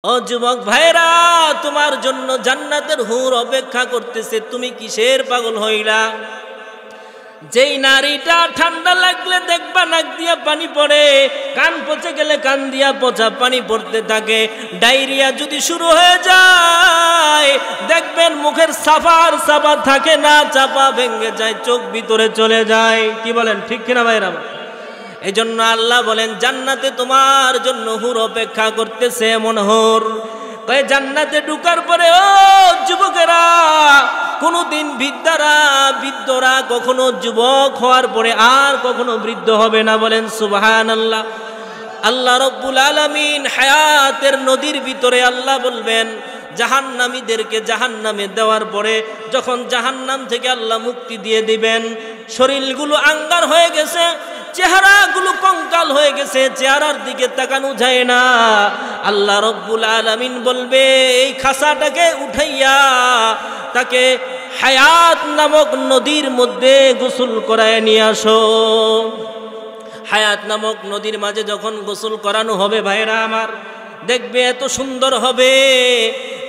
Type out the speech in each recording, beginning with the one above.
ও যুবক ভাইরা, তোমার জন্য জান্নাতের হুর অপেক্ষা করতেছে। তুমি কিসের পাগল হইলা? যেই নারীটা ঠান্ডা লাগলে দেখবা নাক দিয়া পানি পড়ে, কান পচে গেলে কান দিয়া পচা পানি পড়তে থাকে, ডায়রিয়া যদি শুরু হয়ে যায় দেখবেন মুখের সাফার সাফা থাকে না, চাপা ভেঙে যায়, চোখ ভিতরে চলে যায়। কি বলেন, ঠিক কিনা ভাইরা? এই জন্য আল্লাহ বলেন জান্নাতে তোমার জন্য হুর অপেক্ষা করতেছে। এমন হুর কয় জান্নাতে ঢুকার পরে ও যুবকেরা, কোনদিন বৃদ্ধরা কখনো যুবক হওয়ার পরে আর কখনো বৃদ্ধ হবে না। বলেন সুবহানাল্লাহ। আল্লাহ রব্বুল আলামিন হায়াতের নদীর ভিতরে আল্লাহ বলবেন জাহান্নামীদেরকে জাহান্নামে দেওয়ার পরে যখন জাহান্নাম থেকে আল্লাহ মুক্তি দিয়ে দিবেন, শরীরগুলো আঙ্গার হয়ে গেছে, চেহারাগুলো কঙ্কাল হয়ে গেছে, চেহারার দিকে তাকানো যায় না। আল্লাহ রব্বুল আলামিন বলবে এই খাসাটাকে উঠাইয়া তাকে হায়াত নামক নদীর মধ্যে গোসল করায় নিয়ে আসো। হায়াত নামক নদীর মাঝে যখন গোসল করানো হবে ভাইরা আমার, দেখবে এত সুন্দর হবে,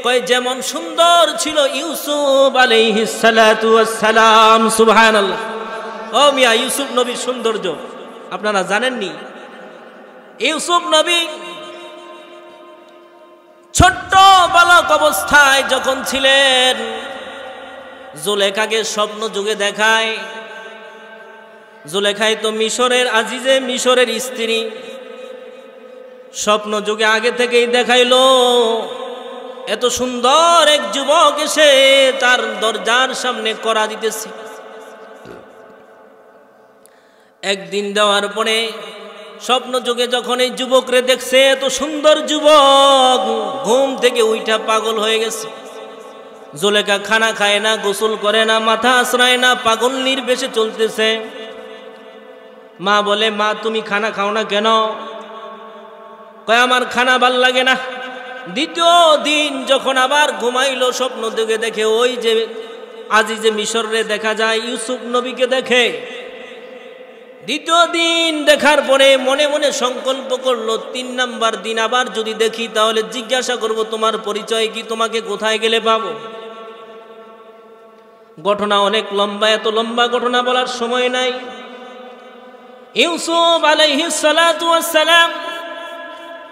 কয় যেমন সুন্দর ছিল ইউসুফ আলাইহিস সালাতু ওয়াস সালাম। সুবহানাল্লাহ। ও মিয়া, ইউসুফ নবীর সৌন্দর্য আপনারা জানেননি? ইউসুফ নবী ছোট্ট বালক অবস্থায় যখন ছিলেন, জুলেখাকে স্বপ্ন যুগে দেখায়। জুলেখাই তো মিশরের আজিজে, মিশরের স্ত্রী। স্বপ্ন যুগে আগে থেকেই দেখাইলো এত সুন্দর এক যুবক এসে তার দরজার সামনে কড়া দিতেছে। একদিন দেওয়ার পরে স্বপ্ন যুগে যখন এই যুবকরে দেখছে, এত সুন্দর যুবক, ঘুম থেকে উইঠা পাগল হয়ে গেছে। জুলেখা খানা খায় না, গোসল করে না, মাথা আশ্রায় না, পাগল নির্বেশে চলতেছে। মা বলে, মা তুমি খানা খাও না কেন? কয় আমার খানা ভাল লাগে না। দ্বিতীয় দিন যখন আবার ঘুমাইলো, স্বপ্ন যুগে দেখে ওই যে আজিজে মিশরে দেখা যায়, ইউসুফ নবীকে দেখে। দ্বিতীয় দিন দেখার পরে মনে মনে সংকল্প করলো ৩ নাম্বার দিন আবার যদি দেখি তাহলে জিজ্ঞাসা করব তোমার পরিচয় কি, তোমাকে কোথায় গেলে পাবো। ঘটনা অনেক লম্বা, এত লম্বা ঘটনা বলার সময় নাই। ইউসুফ আলাইহিস সালাতু ওয়াস সালাম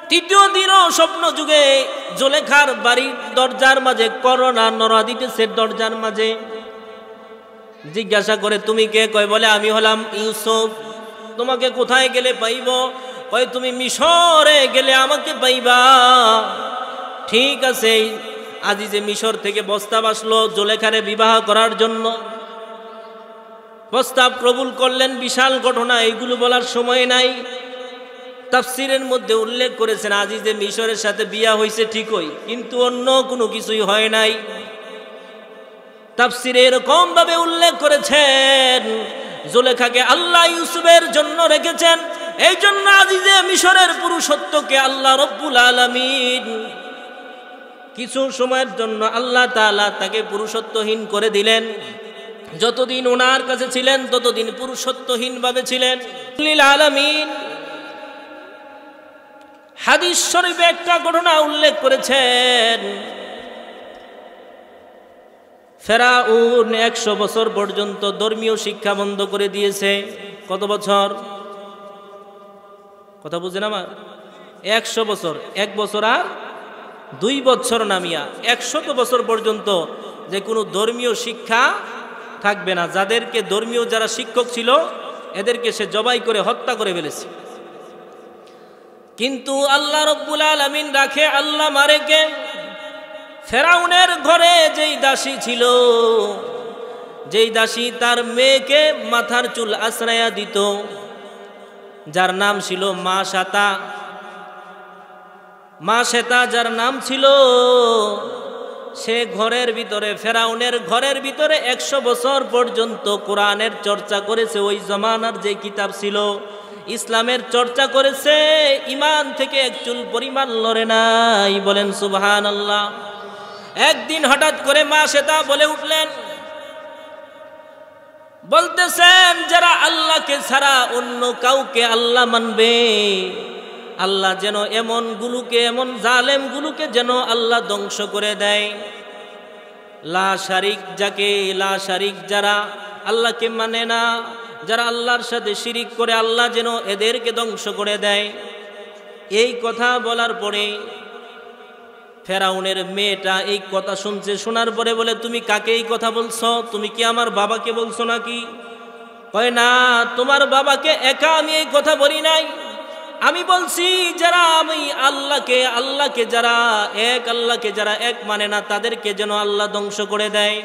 তৃতীয় দিনও স্বপ্ন যুগে জুলেখার বাড়ির দরজার মাঝে করোনা নড়া দিতেছে, দরজার মাঝে। জিজ্ঞাসা করে তুমি কে? কয় বলে আমি হলাম ইউসুফ। তোমাকে কোথায় গেলে পাইব? কয় তুমি মিশরে গেলে আমাকে পাইবা। ঠিক আছে। আজিজে মিশর থেকে প্রস্তাব আসলো জুলেখারে বিবাহ করার জন্য। প্রস্তাব কবুল করলেন। বিশাল ঘটনা, এইগুলো বলার সময় নাই। তাফসিরের মধ্যে উল্লেখ করেছেন আজিজে মিশরের সাথে বিয়া হয়েছে ঠিকই, কিন্তু অন্য কোনো কিছুই হয় নাই। তাফসিরে এরকম ভাবে উল্লেখ করেছেন জুলেখাকে আল্লাহ ইউসুফের জন্য রেখেছেন। এই জন্য আজিজে মিশরের পুরুষত্বকে আল্লাহ রব্বুল আলামিন কিছু সময়ের জন্য আল্লাহ তাআলা তাকে পুরুষত্বহীন করে দিলেন। যতদিন ওনার কাছে ছিলেন ততদিন পুরুষত্বহীন ভাবে ছিলেন। লিল আলামিন হাদিস শরীফে একটা ঘটনা উল্লেখ করেছেন। ফেরাউন 100 বছর পর্যন্ত ধর্মীয় শিক্ষা বন্ধ করে দিয়েছে। কত বছর? কথা বুঝেন আমার? 100 বছর। 1 বছর আর 2 বছর নামিয়া 100 বছর পর্যন্ত যে কোনো ধর্মীয় শিক্ষা থাকবে না। যাদেরকে ধর্মীয় যারা শিক্ষক ছিল এদেরকে সে জবাই করে হত্যা করে ফেলেছে। কিন্তু আল্লাহ রব্বুল আলামিন রাখে, আল্লাহ মারে কে? ফেরাউনের ঘরে যেই দাসী ছিল, যেই দাসী তার মেয়েকে মাথার চুল আশ্রায়া দিত, যার নাম ছিল মা শাতা। মা শ্বেতা যার নাম ছিল, সে ঘরের ভিতরে, ফেরাউনের ঘরের ভিতরে 100 বছর পর্যন্ত কোরআনের চর্চা করেছে। ওই জমানার যে কিতাব ছিল ইসলামের চর্চা করেছে, ইমান থেকে এক চুল পরিমাণ লড়ে নাই। বলেন সুবহানাল্লাহ। একদিন হঠাৎ করে মা শ্বেতা বলে উঠলেন, বলতেছেন যারা আল্লাহকে ছাড়া অন্য কাউকে আল্লাহ মানবে আল্লাহ যেন এমন গুলোকে, এমন জালেম গুলোকে যেন আল্লাহ ধ্বংস করে দেয়। লা শারিক, যাকে লা শারিক, যারা আল্লাহকে মানে না, যারা আল্লাহর সাথে শিরিক করে, আল্লাহ যেন এদেরকে ধ্বংস করে দেয়। এই কথা বলার পরে ফেরাউনের মেয়েটা এই কথা শুনছে, শোনার পরে বলে, তুমি কাকে এই কথা বলছো? তুমি কি আমার বাবাকে বলছো নাকি? কয় না, তোমার বাবাকে একা আমি এই কথা বলি নাই, আমি বলছি যারা আমি আল্লাহকে যারা এক মানে না, তাদেরকে যেন আল্লাহ ধ্বংস করে দেয়।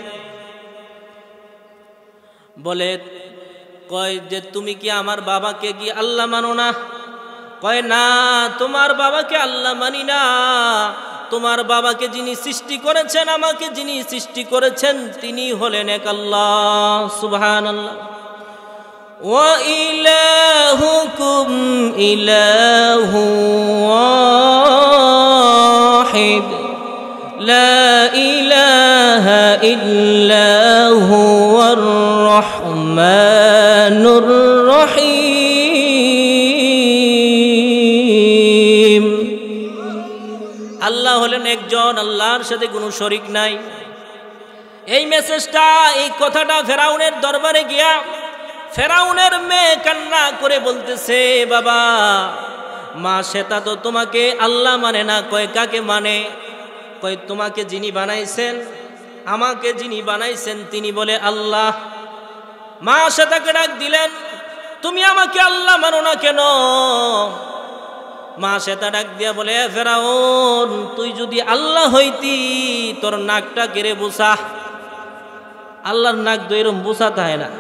বলে, কয় যে তুমি কি আমার বাবাকে কি আল্লাহ মানো না? কয় না, তোমার বাবাকে আল্লাহ মানি না, তোমার বাবাকে যিনি সৃষ্টি করেছেন, আমাকে যিনি সৃষ্টি করেছেন, তিনি হলেন এক আল্লাহ। সুবহানাল্লাহ। ওয়া ইলাহুকুম ইলাহু ওয়াহিদ লা ইলাহা ইল্লা হুয়ার রহমানুর রহিম। আল্লাহ হলেন একজন, আল্লাহর সাথে কোনো শরীক নাই। এই মেসেজটা, এই কথাটা ফেরাউনের দরবারে গিয়া ফেরাউনের মেয়ে কান্না করে বলতেছে, বাবা, মা শ্বেতা তো তোমাকে আল্লাহ মানে না। কয় কাকে মানে? কয় তোমাকে যিনি বানাইছেন, আমাকে যিনি বানাইছেন, তিনি বলে আল্লাহ। মা শ্বেতাকে ডাক দিলেন, তুমি আমাকে আল্লাহ মানো না কেন? মা শ্বেতা ডাক দিয়া বলে, ফেরাউন, তুই যদি আল্লাহ হইতি, তোর নাকটা কেড়ে বুসা। আল্লাহর নাক তো এরকম বুসাতে হয় না।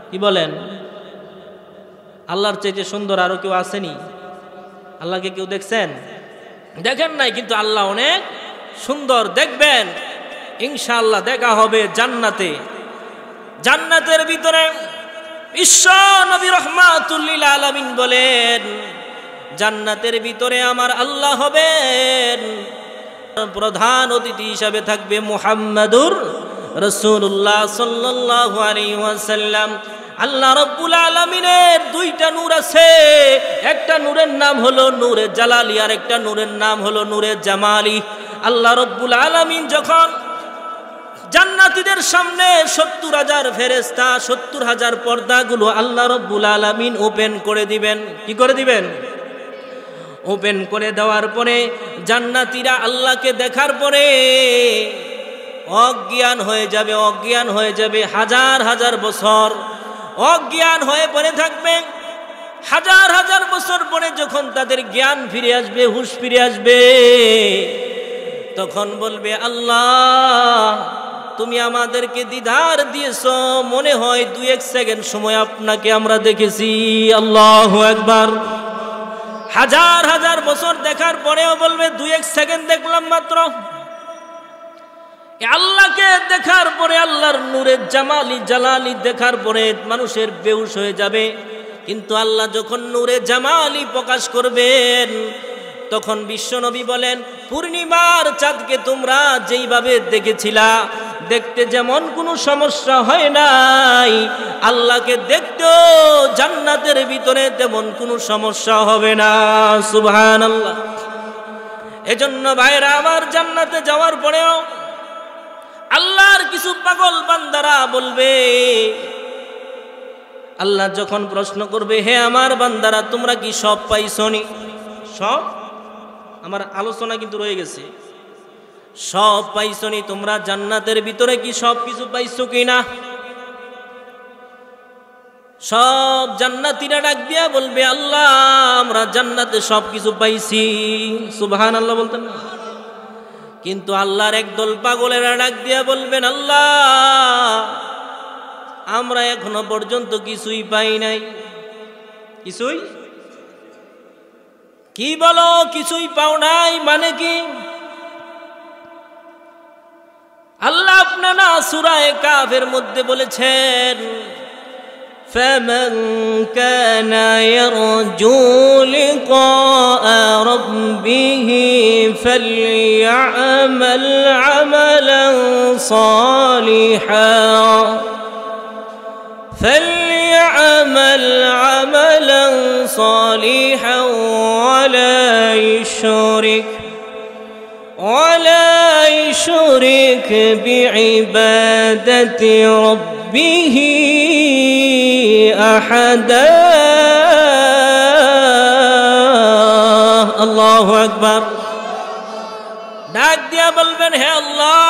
কি বলেন? আল্লাহর চাইতে সুন্দর আরো কেউ আসেনি? আল্লাহকে কেউ দেখছেন? দেখেন নাই, কিন্তু আল্লাহ অনেক সুন্দর। দেখবেন ইনশাআল্লাহ, দেখা হবে জান্নাতে। জান্নাতের ভিতরে বিশ্ব নবী রাহমাতুল লিল আলামিন বলেন, জান্নাতের ভিতরে আমার আল্লাহ হবেন, প্রধান অতিথি হিসাবে থাকবে মুহাম্মাদুর রাসূলুল্লাহ সাল্লাল্লাহু আলাইহি ওয়াসাল্লাম। আল্লাহ রাব্বুল আলামিনের দুইটা নূর আছে, একটা নূরের নাম হলো নূরে জালালি, আর একটা নূরের নাম হলো নূরে জামালি। আল্লাহ রাব্বুল আলামিন যখন জান্নাতীদের সামনে ৭০,০০০ ফেরেশতা, ৭০,০০০ পর্দাগুলো আল্লাহ রাব্বুল আলামিন ওপেন করে দিবেন। কি করে দিবেন? ওপেন করে দেওয়ার পরে জান্নাতীরা আল্লাহকে দেখার পরে অজ্ঞান হয়ে যাবে, হাজার হাজার বছর অজ্ঞান হয়ে পড়ে থাকবে। হাজার হাজার বছর পরে যখন তাদের জ্ঞান ফিরে আসবে, হুঁশ ফিরে আসবে, তখন বলবে, আল্লাহ, তুমি আমাদেরকে দিদার দিয়েছো, মনে হয় ২-১ সেকেন্ড সময় আপনাকে আমরা দেখেছি। আল্লাহু আকবার। হাজার হাজার বছর দেখার পরেও বলবে, ২-১ সেকেন্ড দেখলাম মাত্র। আল্লাহকে দেখার পরে, আল্লাহর নূরের জালালি দেখার পরে মানুষের বেহুশ হয়ে যাবে। কিন্তু আল্লাহ যখন নূরে জামালি প্রকাশ করবেন, তখন বিশ্বনবী বলেন, পূর্ণিমার চাঁদকে তোমরা যেইভাবে দেখেছিলা, দেখতে যেমন কোনো সমস্যা হয় নাই, আল্লাহকে দেখতেও জান্নাতের ভিতরে তেমন কোনো সমস্যা হবে না। সুবহানাল্লাহ। এজন্য ভাইরা আমার, জান্নাতে যাওয়ার পরেও আল্লাহর কিছু পাগল বান্দারা বলবে, আল্লাহ যখন প্রশ্ন করবে, হে আমার বান্দারা, তোমরা কি সব পাইছনি? সব? আমার আলোচনা কিন্তু রয়ে গেছে। সব পাইছনি তোমরা? জান্নাতের ভিতরে কি সব কিছু পাইছো কিনা? সব জান্নাতীরা ডাক দিয়া বলবে, আল্লাহ, আমরা জান্নাতে সব কিছু পাইছি। সুবহানাল্লাহ বলতেন না? কিন্তু আল্লাহর একদল পাগলেরা ডাক দিয়া বলবেন, আল্লাহ, আমরা এখনো পর্যন্ত কিছুই পাই নাই। কিছুই? কি বলো কিছুই পাও নাই? মানে কি? আল্লাহ আপনারা সূরা কাফের মধ্যে বলেছেন, فمن كان يرجو لقاء ربه فليعمل عملا صالحا فليعمل عملا صالحا ولا يشرك بعبادة ربه أحدا الله أكبر ডাক দিয়া বলবেন হে আল্লাহ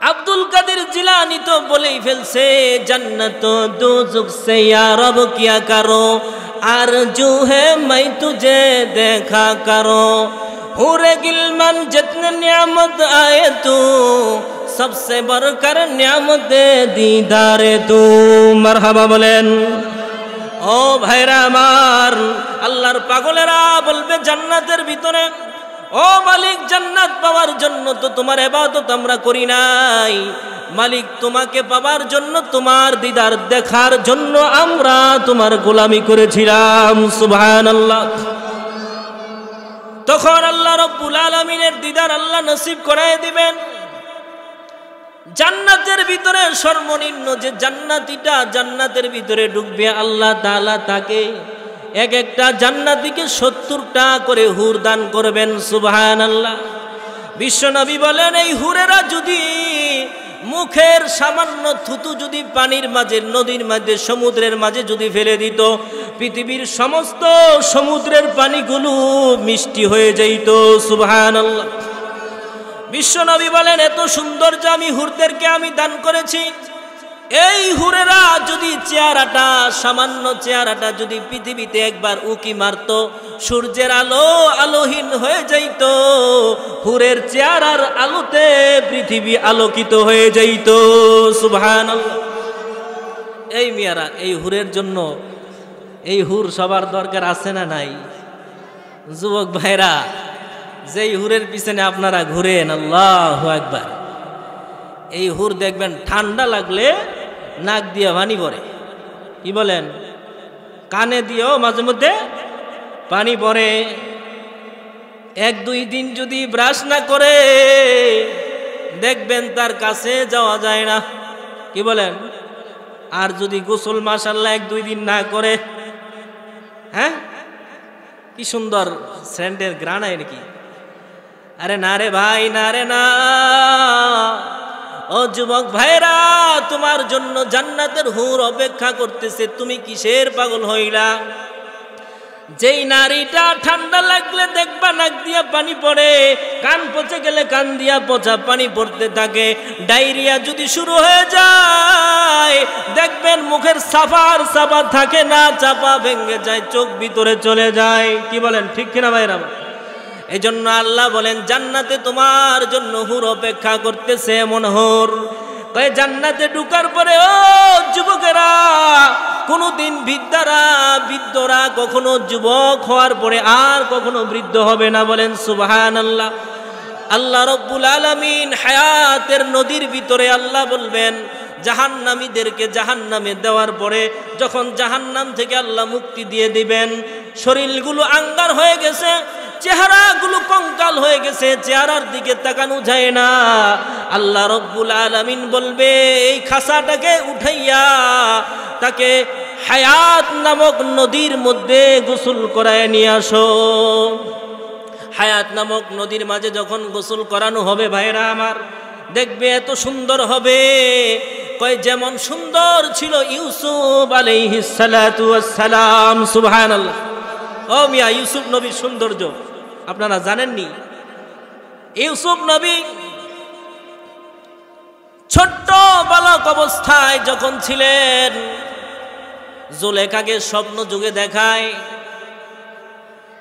আব্দুল কাদের জিলানী তো বলেই ফেলছে जन्नत दोज़ख से या रब किया करो आरज़ू है मैं तुझे देखा करो हुरे गिलमन जितने नियामत आए तू सबसे बढ़कर नियामत दीदारे तू मरहबा बोलेन ও ভাইরা আমার আল্লাহর পাগলেরা বলবে জান্নাতের ভিতরে ও মালিক জান্নাত পাওয়ার জন্য তো তোমার ইবাদত আমরা করি নাই মালিক তোমাকে পাওয়ার জন্য তোমার দিদার দেখার জন্য আমরা তোমার গোলামি করেছিলাম সুবহানাল্লাহ তখন আল্লাহ রাব্বুল আলামিনের দিদার আল্লাহ নসিব করায় দিবেন জান্নাতের ভিতরে সর্বনিম্ন যে জান্নাতীটা জান্নাতের ভিতরে ঢুকবে আল্লাহ তাআলা তাকে এক একটা জান্নাতীকে 70টা করে হুর দান করবেন সুবহানাল্লাহ বিশ্বনবী বলেন এই হুরেরা যদি মুখের সামান্য থুতু যদি পানির মাঝে নদীর মাঝে সমুদ্রের মাঝে যদি ফেলে দিত পৃথিবীর সমস্ত সমুদ্রের পানিগুলো মিষ্টি হয়ে যেত সুবহানাল্লাহ বিশ্বনবী বলেন এত সুন্দর যে আমি হুরদেরকে আমি দান করেছি এই হুরেরা যদি চেহারাটা সামান্য চেহারাটা যদি পৃথিবীতে একবার উকি মারতো সূর্যের আলো আলোহীন হয়ে যাইত হুরের চেহারার আলোতে পৃথিবী আলোকিত হয়ে যাইত সুবহানাল্লাহ এই মিয়ারা এই হুরের জন্য এই হুর সবার দরকার আছে না নাই যুবক ভাইরা যেই হুরের পিছনে আপনারা ঘুরেন আল্লাহু আকবার এই হুর দেখবেন ঠান্ডা লাগলে নাক দিয়ে পানি পড়ে কি বলেন কানে দিয়েও মাঝে মধ্যে পানি পড়ে 1-2 দিন যদি ব্রাশ না করে দেখবেন তার কাছে যাওয়া যায় না কি বলেন আর যদি গোসল মাশাআল্লাহ 1-2 দিন না করে হ্যাঁ কি সুন্দর সেন্টের গ্রান আয় নাকি আরে না রে ভাই না রে না ও যুবক ভাইরা তোমার জন্য জান্নাতের হুর অপেক্ষা করতেছে তুমি কিসের পাগল হইলা যেই নারীটা ঠান্ডা লাগলে দেখবা নাক দিয়া পানি পড়ে কান পচে গেলে কান দিয়া পচা পানি পড়তে থাকে ডায়রিয়া যদি শুরু হয়ে যায় দেখবেন মুখের সাফার সাফা থাকে না চাপা ভেঙে যায় চোখ ভিতরে চলে যায় কি বলেন ঠিক কিনা ভাইরা এই জন্য আল্লাহ বলেন জান্নাতে তোমার জন্য হুর অপেক্ষা করতেছে এমন হুর কয় জান্নাতে ঢুকার পরে ও যুবকেরা কোনদিন বৃদ্ধরা কখনো যুবক হওয়ার পরে আর কখনো বৃদ্ধ হবে না বলেন সুবহানাল্লাহ আল্লাহ রাব্বুল আলামিন হায়াতের নদীর ভিতরে আল্লাহ বলবেন জাহান্নামীদেরকে জাহান্নামে দেওয়ার পরে যখন জাহান্নাম থেকে আল্লাহ মুক্তি দিয়ে দিবেন শরীরগুলো আঙ্গার হয়ে গেছে চেহারাগুলো কঙ্কাল হয়ে গেছে চেহারার দিকে তাকানো যায় না আল্লাহ রাব্বুল আলামিন বলবে এই খাসাটাকে উঠাইয়া তাকে হায়াত নামক নদীর মধ্যে গোসল করায় নিয়ে আসো হায়াত নামক নদীর মাঝে যখন গোসল করানো হবে ভাইরা আমার দেখবে এত সুন্দর হবে কয় যেমন সুন্দর ছিল ইউসুফ আলাইহিস সালাতু ওয়াস সালাম সুবহানাল্লাহ ও মিয়া ইউসুফ নবীর সৌন্দর্য আপনারা জানেননি ইউসুফ নবী ছোট্ট বালক অবস্থায় যখন ছিলেন জুলেখাকে স্বপ্ন যুগে দেখায়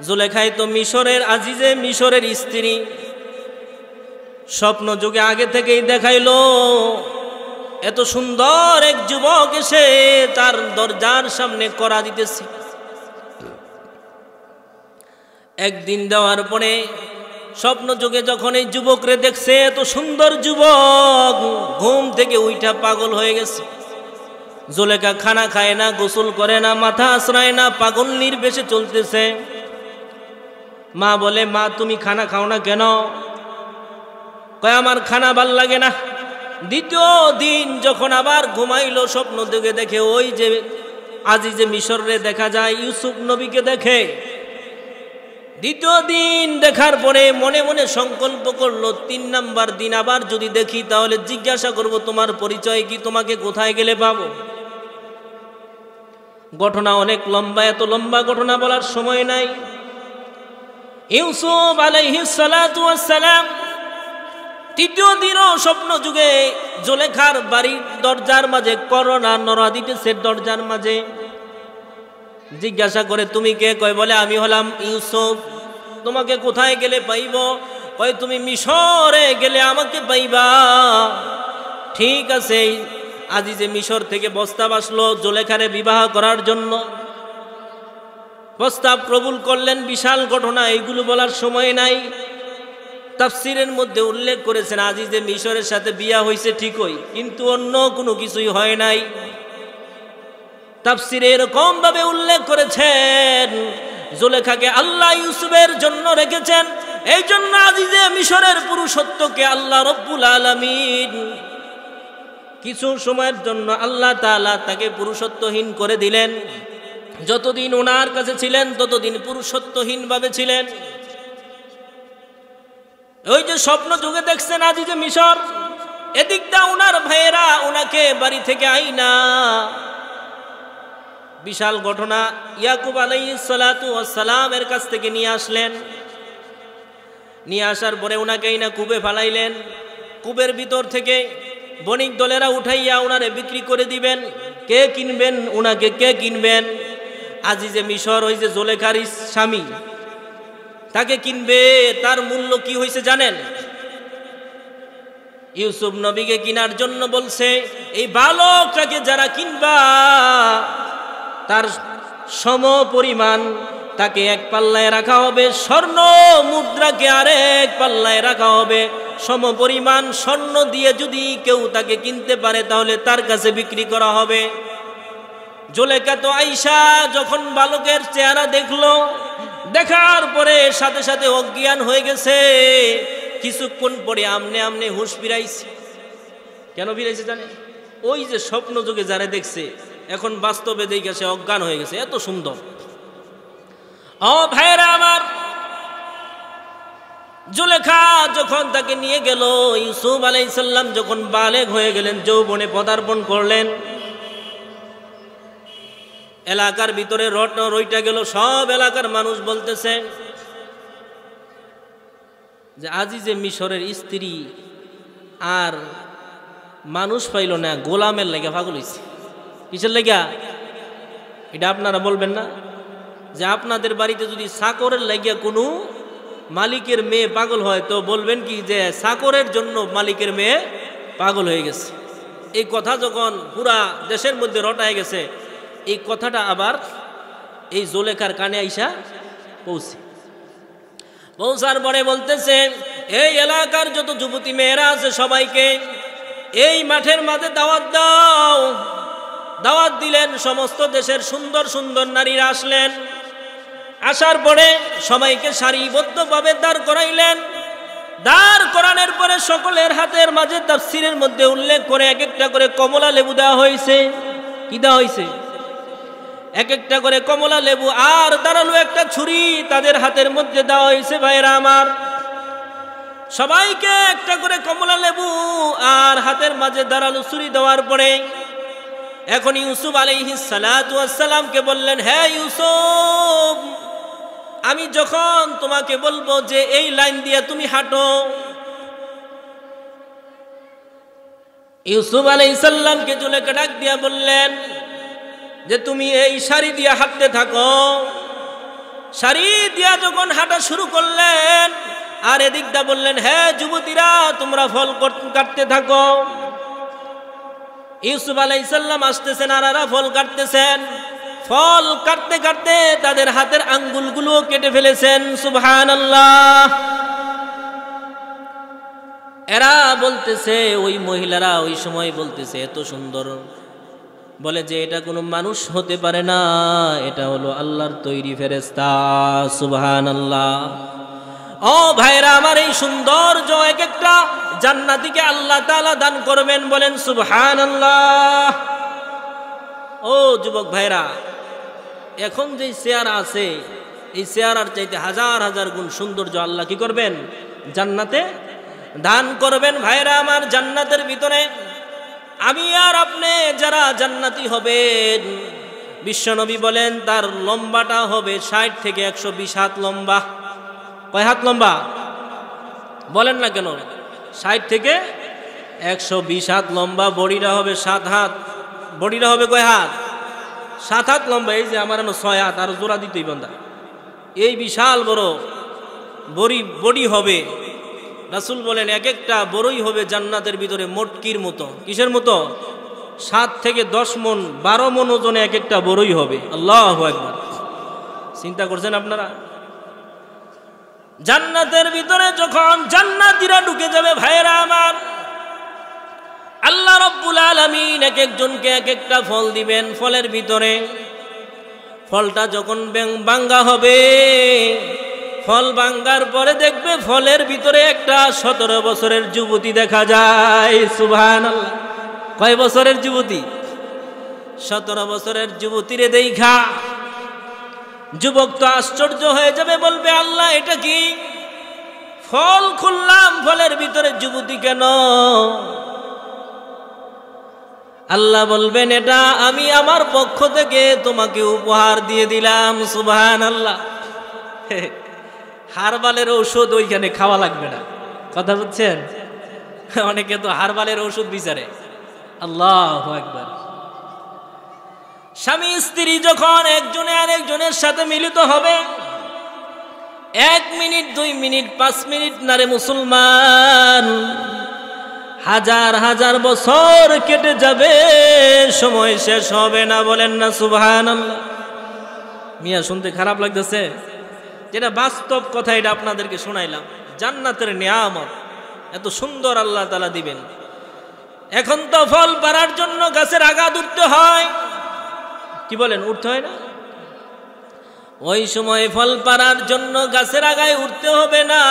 জুলেখাই তো মিশরের আজিজে মিশরের স্ত্রী স্বপ্ন যুগে আগে থেকেই দেখাইলো এত সুন্দর এক যুবক এসে তার দরজার সামনে কড়া দিতেছে একদিন দেওয়ার পরে স্বপ্ন যুগে যখন এই যুবকরে দেখছে এত সুন্দর যুবক ঘুম থেকে উইঠা পাগল হয়ে গেছে জুলেখা খানা খায় না গোসল করে না মাথা আশ্রয় না পাগল নির্বেশে চলতেছে মা বলে মা তুমি খানা খাও না কেন কয় আমার খানা ভাল লাগে না দ্বিতীয় দিন যখন আবার ঘুমাইলো স্বপ্ন দেখে দেখে ওই যে আজিজে মিশরে দেখা যায় ইউসুফ নবীকে দেখে। দ্বিতীয় দিন দেখার পরে মনে মনে সংকল্প করলো ৩ নাম্বার দিন আবার যদি দেখি তাহলে জিজ্ঞাসা করব তোমার পরিচয় কি, তোমাকে কোথায় গেলে পাবো। ঘটনা অনেক লম্বা, এত লম্বা ঘটনা বলার সময় নাই। ইউসুফ আলাইহিস সালাতু ওয়াস সালাম তৃতীয় দিনও স্বপ্ন যুগে জুলেখার বাড়ির দরজার মাঝে করোনা নড়া দিতেছে দরজার মাঝে। জিজ্ঞাসা করে তুমি কে? কয় বলে আমি হলাম ইউসুফ। তোমাকে কোথায় গেলে পাইব? কয় তুমি মিশরে গেলে আমাকে পাইবা। ঠিক আছে। আজিজে মিশর থেকে প্রস্তাব আসলো জুলেখারে বিবাহ করার জন্য। প্রস্তাব কবুল করলেন। বিশাল ঘটনা, এইগুলো বলার সময় নাই। তাফসিরের মধ্যে উল্লেখ করেছেন আজিজে মিশরের সাথে বিয়া হয়েছে ঠিকই, কিন্তু অন্য কোনো কিছুই হয় নাই। তাফসিরে এরকম ভাবে উল্লেখ করেছেন জুলেখাকে আল্লাহ ইউসুফের জন্য রেখেছেন। এই জন্য আজিজে মিশরের পুরুষত্বকে আল্লাহ রব্বুল আলামিন কিছু সময়ের জন্য আল্লাহ তাআলা তাকে পুরুষত্বহীন করে দিলেন। যতদিন ওনার কাছে ছিলেন ততদিন পুরুষত্বহীন ভাবে ছিলেন। ওই যে স্বপ্ন যুগে দেখছেন আজিজে মিশর, এদিকটা ওনার ভাইয়েরা ওনাকে বাড়ি থেকে আইনা বিশাল ঘটনা ইয়াকুব আলাইহিস সালাতু ওয়াস সালামের কাছ থেকে নিয়ে আসলেন। নিয়ে আসার পরে ওনাকে আইনা কূপে ফালাইলেন। কূপের ভিতর থেকে বণিক দলেরা উঠাইয়া ওনারে বিক্রি করে দিবেন। কে কিনবেন ওনাকে? কে কিনবেন? আজিজে মিশর ওই যে জুলেখার স্বামী, তাকে কিনবে। তার মূল্য কি হয়েছে জানেন? ইউসুফ নবীকে কেনার জন্য বলছে এই বালকটাকে যারা কিনবা তার সম পরিমাণ তাকে এক পাল্লায় রাখা হবে, স্বর্ণ মুদ্রাকে আরেক পাল্লায় রাখা হবে। সম পরিমাণ স্বর্ণ দিয়ে যদি কেউ তাকে কিনতে পারে তাহলে তার কাছে বিক্রি করা হবে। জুলেখা তো আইসা যখন বালকের চেহারা দেখলো, দেখার পরে সাথে সাথে অজ্ঞান হয়ে গেছে। কিছুক্ষণ পরে আমনে আমনে হুঁশ ফিরাইছে। কেন ফিরাইছে জানে? ওই যে স্বপ্ন যুগে যারা দেখছে এখন বাস্তবে দেখে সে অজ্ঞান হয়ে গেছে। এত সুন্দর। ও ভাইরা আমার, জুলেখা যখন তাকে নিয়ে গেল, ইউসুফ আলাইহিস সালাম যখন বালেগ হয়ে গেলেন, যৌবনে পদার্পণ করলেন, এলাকার ভিতরে রইটা গেল। সব এলাকার মানুষ বলতেছে যে আজিজে মিশরের স্ত্রী আর মানুষ পাইল না, গোলামের লেগে পাগল হইছে। কিসের লেগা? এটা আপনারা বলবেন না যে আপনাদের বাড়িতে যদি চাকরের লাগিয়া কোনো মালিকের মেয়ে পাগল হয় তো বলবেন কি যে চাকরের জন্য মালিকের মেয়ে পাগল হয়ে গেছে। এই কথা যখন পুরা দেশের মধ্যে রটায় গেছে, এই কথাটা আবার এই জুলেখার কানে আইসা পৌঁছার পরে বলতেছে এই এলাকার যত যুবতী মেয়েরা আছে সবাইকে এই মাঠের মাঝে দাওয়াত দাও। দাওয়াত দিলেন। সমস্ত দেশের সুন্দর সুন্দর নারীরা আসলেন। আসার পরে সবাইকে সারিবদ্ধভাবে দাঁড় করাইলেন। দাঁড় করানোর পরে সকলের হাতের মাঝে তাফসীরের মধ্যে উল্লেখ করে এক একটা করে কমলা লেবু দেওয়া হয়েছে। কি দেওয়া হয়েছে? এক একটা করে কমলা লেবু আর দাঁড়ালো একটা ছুরি তাদের হাতের মধ্যে দেওয়া হয়েছে। ভাইরা আমার, সবাইকে একটা করে কমলা লেবু আর হাতের মাঝে দাঁড়ালো ছুরি দেওয়ার পরে এখন ইউসুফ আলাইহিস সালাতু ওয়াস সালামকে বললেন, হ্যাঁ ইউসুফ, আমি যখন তোমাকে বলবো যে এই লাইন দিয়ে তুমি হাঁটো, ইউসুফ আলাইহিস সালামকে জুলেখা ডাক দিয়া বললেন যে তুমি এই সারি দিয়া হাঁটতে থাকো। সারি দিয়া যখন হাঁটা শুরু করলেন আর এদিকটা বললেন, হ্যাঁ যুবতীরা তোমরা ফল কাটতে থাকো। ইউসুফ আলাইহিস সালাম আসতেছেন আর এরা ফল কাটতেছেন। ফল কাটতে কাটতে তাদের হাতের আঙ্গুলগুলো কেটে ফেলেছেন। সুবহানাল্লাহ। এরা বলতেছে, ওই মহিলারা ওই সময় বলতেছে এত সুন্দর, বলে যে এটা কোনো মানুষ হতে পারে না, এটা হলো আল্লাহর তৈরি ফেরেশতা। সুবহানাল্লাহ। ও ভাইরা আমার, এই সৌন্দর্য এক একটা জান্নাতীকে আল্লাহ তাআলা দান করবেন, বলেন সুবহানাল্লাহ। ও যুবক ভাইরা, এখন যে চেয়ার আছে এই চেয়ার চাইতে হাজার হাজার গুণ সৌন্দর্য আল্লাহ কি করবেন? জান্নাতে দান করবেন। ভাইরা আমার, জান্নাতের ভিতরে আমি আর আপনি যারা জান্নাতি হবেন, বিশ্বনবী বলেন তার লম্বাটা হবে 60 থেকে 120 হাত লম্বা। কয় হাত লম্বা বলেন না কেন? 60 থেকে 120 হাত লম্বা। বডিটা হবে 7 হাত। বডিটা হবে কয় হাত? 7 হাত লম্বা। এই যে আমার 6 হাত, আর জোড়া দিতেই বন্ধা। এই বিশাল বড় বডি হবে। রাসূল বলেন এক একটা বড়ই হবে জান্নাতের ভিতরে মটকির মতো। কিসের মতো? 7 থেকে 10 মন 12 মন ওজনে এক একটা বড়ই হবে। আল্লাহু আকবার। চিন্তা করছেন আপনারা? জান্নাতের ভিতরে যখন জান্নাতীরা ঢুকে যাবে ভাইরা আমার, আল্লাহ রাব্বুল আলামিন এক একজনকে এক একটা ফল দিবেন। ফলের ভিতরে ফলটা যখন ভাঙ্গা হবে, ফল ভাঙ্গার পরে দেখবে ফলের ভিতরে একটা 17 বছরের যুবতী দেখা যায়। সুবহানাল্লাহ। কয় বছরের যুবতী? 17 বছরের যুবতীরে দেখা যুবক তো আশ্চর্য হয়ে যাবে, বলবে আল্লাহ এটা কি? ফল খুললাম, ফলের ভিতরে যুবতী কেন? আল্লাহ বলবেন এটা আমি আমার পক্ষ থেকে তোমাকে উপহার দিয়ে দিলাম। সুবহানাল্লাহ। হারবালের ঔষধ ওইখানে খাওয়া লাগবে না। কথা বুঝছেন? অনেকে তো হারবালের ঔষধ বিচারে। আল্লাহু আকবার। স্বামী স্ত্রী যখন একজনে আরেকজনের সাথে মিলিত হবে, 1 মিনিট 2 মিনিট 5 মিনিট না রে মুসলমান, হাজার হাজার বছর কেটে যাবে, সময় শেষ হবে না। বলেন না সুবহানাল্লাহ। মিয়া শুনতে খারাপ লাগতেছে? যেটা বাস্তব কথা, এটা আপনাদেরকে শোনাইলাম। জান্নাতের নিয়ামত এত সুন্দর আল্লাহ তাআলা দিবেন। এখন তো ফল পাড়ার জন্য গাছের আগা উঠতে হয়। কি বলেন? উঠতে হয় না? ওই সময় ফল পাড়ার জন্য গাছের আগায় উঠতে হবে না।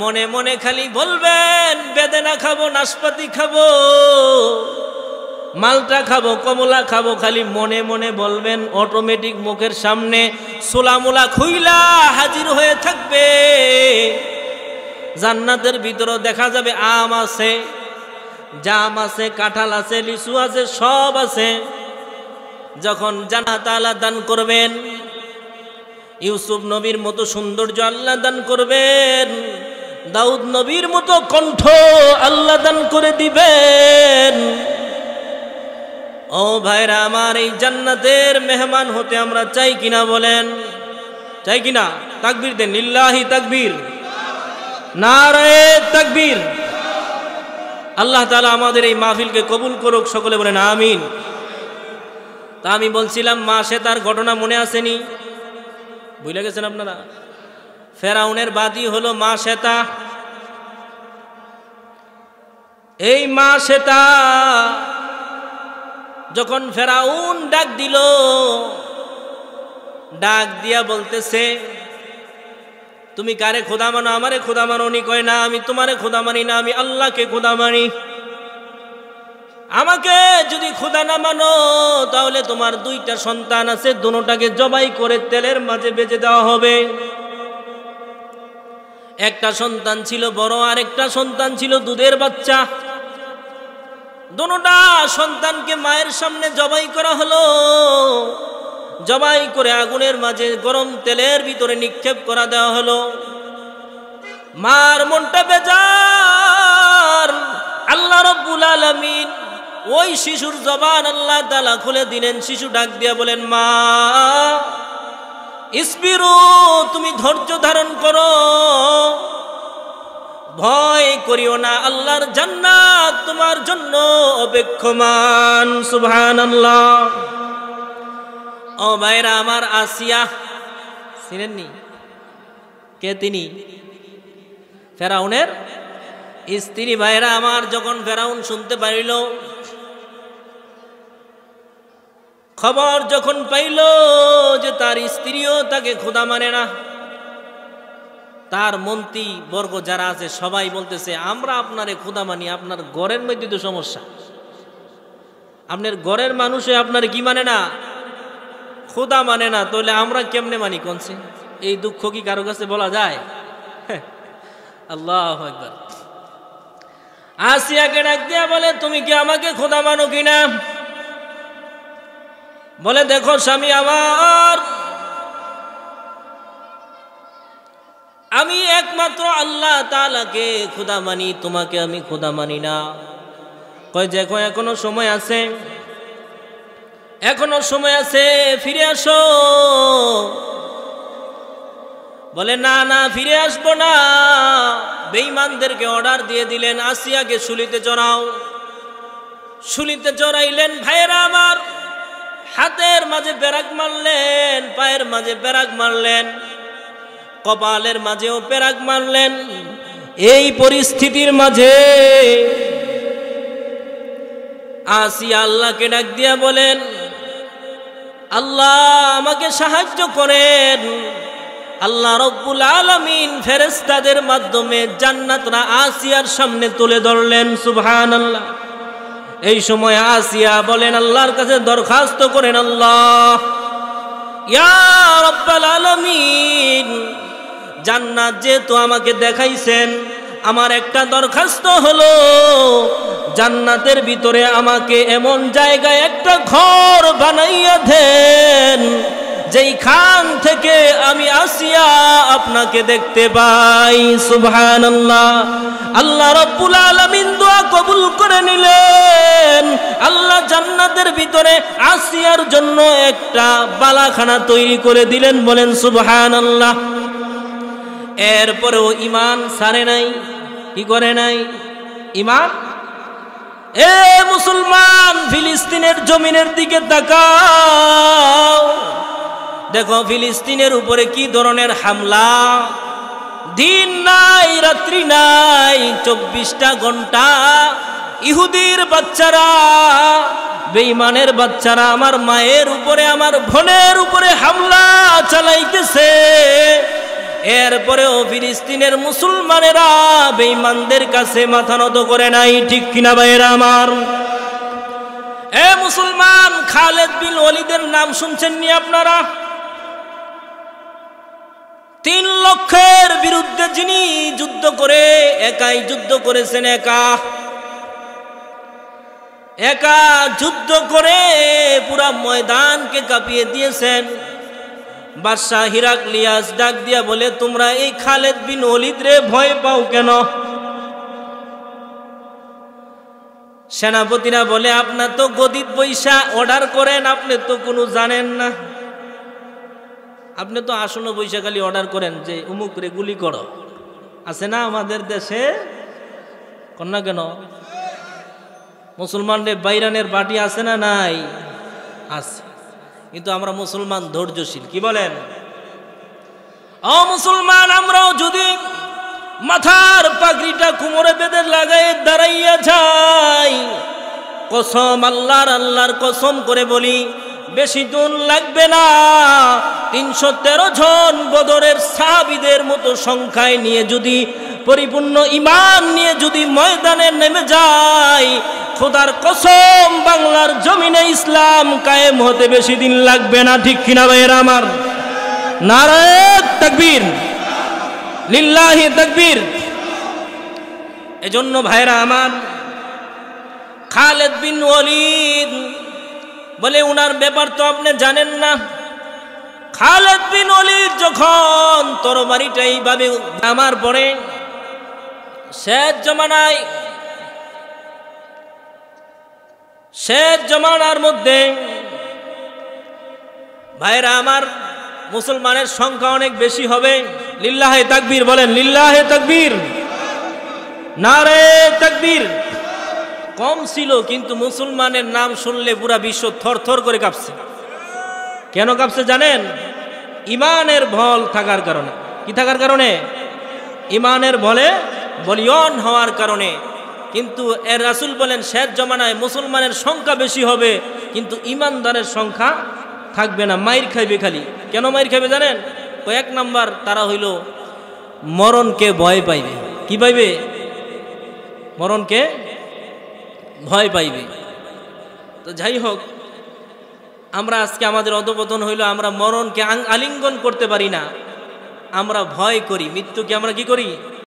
মনে মনে খালি বলবেন বেদেনা খাবো, নাশপাতি খাবো, মালটা খাবো, কমলা খাবো। খালি মনে মনে বলবেন, অটোমেটিক মুখের সামনে সোলামোলা খুইলা হাজির হয়ে থাকবে। জান্নাতের ভিতরে দেখা যাবে আম আছে, জাম আছে, কাঁঠাল আছে, লিচু আছে, সব আছে। যখন জান্নাত আল্লাহ দান করবেন, ইউসুফ নবীর মতো সৌন্দর্য আল্লাহ দান করবেন, দাউদ নবীর মতো কণ্ঠ আল্লাহ দান করে দিবেন। ও ভাইরা আমার, এই জান্নাতের মেহমান হতে আমরা চাই কিনা বলেন? চাই কিনা? তাকবীর দেন, লিল্লাহি তাকবীর, নারায়ে তাকবীর। আল্লাহ তাআলা আমাদের এই মাহফিলকে কবুল করুক, সকলে বলেন আমিন। তা আমি বলছিলাম মা শ্বেতার ঘটনা মনে আসেনি? ভুলে গেছেন আপনারা? ফেরাউনের বাদী হলো মা শ্বেতা। এই মা শ্বেতা যখন ফেরাউন ডাক দিল, ডাক দিয়া বলতেছে তুমি কারে খোদা মানো? আমারে খোদা মানো নি? কয় না, আমি তোমারে খোদা মানি না, আমি আল্লাহকে খোদা মানি। আমাকে যদি খোদা না মানো তাহলে তোমার 2টা সন্তান আছে, দুটোটাকে জবাই করে তেলের মাঝে ভেজে দেওয়া হবে। একটা সন্তান ছিল বড়, আর একটা সন্তান ছিল দুধের বাচ্চা। দুটোটা সন্তানকে মায়ের সামনে জবাই করা হলো। জবাই করে আগুনের মাঝে গরম তেলের ভিতরে নিক্ষেপ করা দেওয়া হলো। মার মনটা বেজার। আল্লাহ রাব্বুল আলামিন ওই শিশুর জবান আল্লাহ তাআলা খুলে দিলেন। শিশু ডাক দিয়া বলেন, মা ইসবিরু, তুমি ধৈর্য ধারণ করো, ভয় করিও না, আল্লাহর জান্নাত তোমার জন্য অপেক্ষমান। সুবহানাল্লাহ। ও ভাইরা আমার, আসিয়া চিনেননি? কে তিনি? ফেরাউনের স্ত্রী। ভাইরা আমার, যখন ফেরাউন শুনতে পারিল, খবর যখন পাইল যে তার স্ত্রীও তাকে খোদা মানে না, তার মন্ত্রী বর্গ যারা আছে সবাই বলতেছে আমরা আপনারে খোদা মানি, আপনার ঘরের মধ্যে তো সমস্যা, আপনার ঘরের মানুষে আপনার কি মানে না, খোদা মানে না, তাহলে আমরা কেমনে মানি কোনছে? এই দুঃখ কি কারো কাছে বলা যায়? আল্লাহু আকবার। আসিয়াকে ডাক দিয়া বলে তুমি কি আমাকে খোদা মানো কিনা? বলে দেখো স্বামী আমার, আমি একমাত্র আল্লাহ তাআলাকে খোদা মানি, তোমাকে আমি খোদা মানি না। কয় দেখো এখনো সময় আছে, এখনো সময় আছে, ফিরে আসো। বলে না না, ফিরে আসবো না। বেঈমানদেরকে অর্ডার দিয়ে দিলেন আসিয়াকে শুলিতে চড়াও। শুলিতে চড়াইলেন। ভাইয়েরা আমার, হাতের মাঝে পেরাক মারলেন, পায়ের মাঝে পেরাক মারলেন, কপালের মাঝেও পেরাক মারলেন। এই পরিস্থিতির মাঝে আসিয়া আল্লাহকে ডাক দিয়া বলেন আল্লাহ আমাকে সাহায্য করেন। আল্লাহ রব্বুল আলামিন ফেরেশতাদের মাধ্যমে জান্নাতরা আসিয়ার সামনে তুলে ধরলেন। সুবহানাল্লাহ। এই সময় আসিয়া বলেন আল্লাহর কাছে দরখাস্ত করেন, আল্লাহ ইয়া রব্বুল আলামিন, জান্নাত যেহেতু আমাকে দেখাইছেন, আমার একটা দরখাস্ত হলো জান্নাতের ভিতরে আমাকে এমন জায়গায় একটা ঘর বানাইয়া দেন যেইখান থেকে আমি আসিয়া আপনাকে দেখতে পাই। সুবহানাল্লাহ। আল্লাহ রাব্বুল আলামিন দোয়া কবুল করে নিলেন। আল্লাহ জান্নাতের ভিতরে আসিয়ার জন্য একটা বালাখানা তৈরি করে দিলেন। বলেন সুবহানাল্লাহ। এরপরেও ঈমান ছাড়ে নাই। কি করে নাই? ঈমান। এ মুসলমান, ফিলিস্তিনের জমিনের দিকে তাকাও, দেখো ফিলিস্তিনের উপরে কি ধরনের হামলা। দিন নাই রাত্রি নাই, 24টা ঘন্টা ইহুদির বাচ্চারা, বেঈমানের বাচ্চারা আমার মায়ের উপরে, আমার বোনের উপরে হামলা চালাইতেছে। এরপরেও ফিলিস্তিনের মুসলমানেরা বেঈমানদের কাছে মাথা নত করে নাই। ঠিক কিনা ভাইয়েরা আমার? এ মুসলমান, খালেদ বিন ওয়ালিদের নাম শুনছেন নি আপনারা? 3 লক্ষের বিরুদ্ধে যিনি যুদ্ধ করে, একাই যুদ্ধ করেছেন, একা যুদ্ধ করে পুরা ময়দানকে কাঁপিয়ে দিয়েছেন। বাদশাহ হিরাক্লিয়াস ডাক দিয়া বলে তোমরা এই খালেদ বিন ওয়ালিদ রে ভয় পাও কেন? সেনাপতিরা বলে আপনার তো গদিত বৈশা অর্ডার করেন, আপনি তো কোনো জানেন না। আপনি তো আসন্ন বৈশা খালি অর্ডার করেন যে উমুক রে গুলি করো। আছে না আমাদের দেশে? কন্যা কেন? মুসলমানদের বাইরানের বাটি আছে না নাই? আছে। কিন্তু আমরা মুসলমান ধৈর্যশীল। কি বলেন? ও মুসলমান, আমরাও যদি মাথার পাগড়িটা কোমরে বেঁধে লাগাই দাঁড়াইয়া যাই, কসম আল্লাহর কসম করে বলি, বেশি দিন লাগবে না, 313 জন বদরের সাহাবীদের মতো সংখ্যায় নিয়ে যদি, পরিপূর্ণ ঈমান নিয়ে যদি ময়দানে নেমে যায়, খোদার কসম বাংলার জমিনে ইসলাম কায়েম হতে বেশি দিন লাগবে না। ঠিক কিনা ভাইয়েরা আমার? নারায়ে তাকবীর, লিল্লাহি তাকবীর। এজন্য ভাইয়েরা আমার, খালেদ বিন ওয়ালিদ বলে উনার ব্যাপার তো আপনি জানেন না। খালেদ বিন ওয়ালিদ যখন তরবারিটা এইভাবে আমার পরে, শেষ জমানার মধ্যে ভাইরা আমার, মুসলমানের সংখ্যা অনেক বেশি হবে। লিল্লাহে তাকবীর বলেন, লিল্লাহে তাকবীর, নারে তাকবীর। কম ছিল, কিন্তু মুসলমানের নাম শুনলে পুরা বিশ্ব থরথর করে কাঁপছে। কেন কাঁপছে জানেন? ঈমানের বল থাকার কারণে। কি থাকার কারণে? ঈমানের বলে বলিয়ন হওয়ার কারণে। কিন্তু এর রাসূল বলেন শেষ জমানায় মুসলমানের সংখ্যা বেশি হবে, কিন্তু ঈমানদারের সংখ্যা থাকবে না, মাইর খাইবে খালি। কেন মাইর খাইবে জানেন? 1 নাম্বার, তারা হইল মরণকে ভয় পাইবে। কি পাইবে? মরণকে ভয় পাইবে। তো যাই হোক, আমরা আজকে আমাদের অধপতন হইল, আমরা মরণকে আলিঙ্গন করতে পারি না, আমরা ভয় করি। মৃত্যুকে আমরা কি করি?